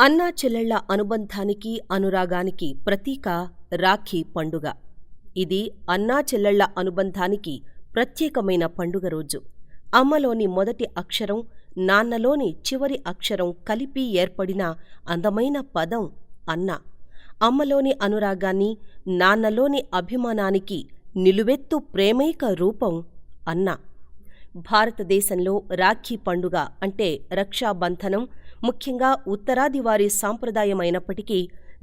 అన్నా చెల్లెళ్ల అనుబంధానికి అనురాగానికి ప్రతీక రాఖీ పండుగ. ఇది అన్నా చెల్లెళ్ల అనుబంధానికి ప్రత్యేకమైన పండుగ రోజు. అమ్మలోని మొదటి అక్షరం, నాన్నలోని చివరి అక్షరం కలిపి ఏర్పడిన అందమైన పదం అన్న. అమ్మలోని అనురాగాన్ని, నాన్నలోని అభిమానానికి నిలువెత్తు ప్రేమైక రూపం అన్న. భారతదేశంలో రాఖీ పండుగ అంటే రక్షాబంధనం ముఖ్యంగా ఉత్తరాది వారి సాంప్రదాయమైనప్పటికీ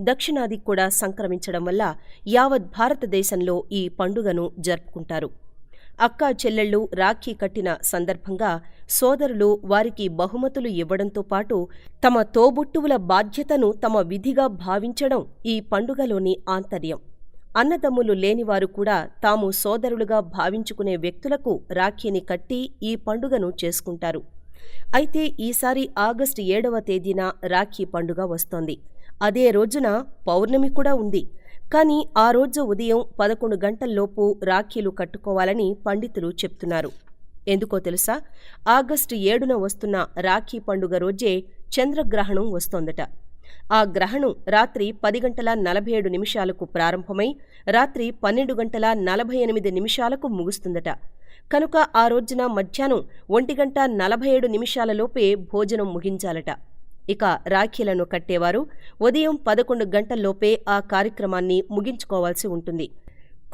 దక్షిణాది కూడా సంక్రమించడం వల్ల యావత్ భారతదేశంలో ఈ పండుగను జరుపుకుంటారు. అక్కా చెల్లెళ్ళు రాఖీ కట్టిన సందర్భంగా సోదరులు వారికి బహుమతులు ఇవ్వడంతో పాటు తమ తోబుట్టువుల బాధ్యతను తమ విధిగా భావించడం ఈ పండుగలోని ఆంతర్యం. అన్నదమ్ములు లేనివారు కూడా తాము సోదరులుగా భావించుకునే వ్యక్తులకు రాఖీని కట్టి ఈ పండుగను చేసుకుంటారు. అయితే ఈసారి ఆగస్టు 7వ తేదీన రాఖీ పండుగ వస్తోంది. అదే రోజున పౌర్ణమి కూడా ఉంది. కానీ ఆ రోజు ఉదయం 11 గంటల్లోపు రాఖీలు కట్టుకోవాలని పండితులు చెప్తున్నారు. ఎందుకో తెలుసా? ఆగస్టు 7న వస్తున్న రాఖీ పండుగ రోజే చంద్రగ్రహణం వస్తోందట. ఆ గ్రహణం రాత్రి 10:47 ప్రారంభమై రాత్రి 12:48 ముగుస్తుందట. కనుక ఆ రోజున మధ్యాహ్నం 1:47 భోజనం ముగించాలట. ఇక రాఖీలను కట్టేవారు ఉదయం 11 గంటల్లోపే ఆ కార్యక్రమాన్ని ముగించుకోవాల్సి ఉంటుంది.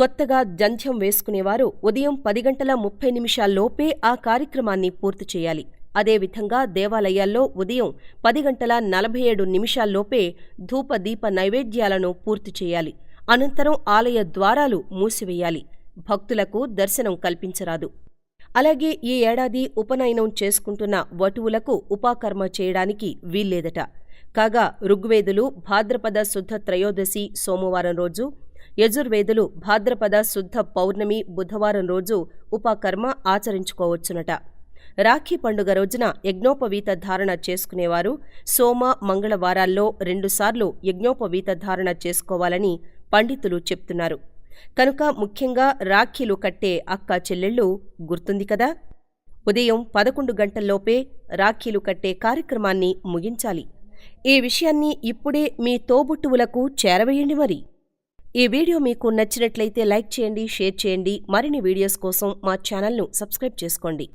కొత్తగా జంధ్యం వేసుకునేవారు ఉదయం 10:30 ఆ కార్యక్రమాన్ని పూర్తి చేయాలి. అదేవిధంగా దేవాలయాల్లో ఉదయం 10:47 ధూపదీప నైవేద్యాలను పూర్తి చేయాలి. అనంతరం ఆలయ ద్వారాలు మూసివేయాలి. భక్తులకు దర్శనం కల్పించరాదు. అలాగే ఈ ఏడాది ఉపనయనం చేసుకుంటున్న వటువులకు ఉపాకర్మ చేయడానికి వీల్లేదట. కాగా ఋగ్వేదులు భాద్రపద శుద్ధ త్రయోదశి సోమవారం రోజు, యజుర్వేదులు భాద్రపద శుద్ధ పౌర్ణమి బుధవారం రోజు ఉపాకర్మ ఆచరించుకోవచ్చునట. రాఖీ పండుగ రోజున యజ్ఞోపవీత ధారణ చేసుకునేవారు సోమ, మంగళవారాల్లో 2 సార్లు యజ్ఞోపవీత ధారణ చేసుకోవాలని పండితులు చెప్తున్నారు. కనుక ముఖ్యంగా రాఖీలు కట్టే అక్కా చెల్లెళ్ళు గుర్తుంది కదా, ఉదయం 11 గంటల్లోపే రాఖీలు కట్టే కార్యక్రమాన్ని ముగించాలి. ఈ విషయాన్ని ఇప్పుడే మీ తోబుట్టువులకు చేరవేయండి. మరి ఈ వీడియో మీకు నచ్చినట్లయితే లైక్ చేయండి, షేర్ చేయండి. మరిన్ని వీడియోస్ కోసం మా ఛానల్ను సబ్స్క్రైబ్ చేసుకోండి.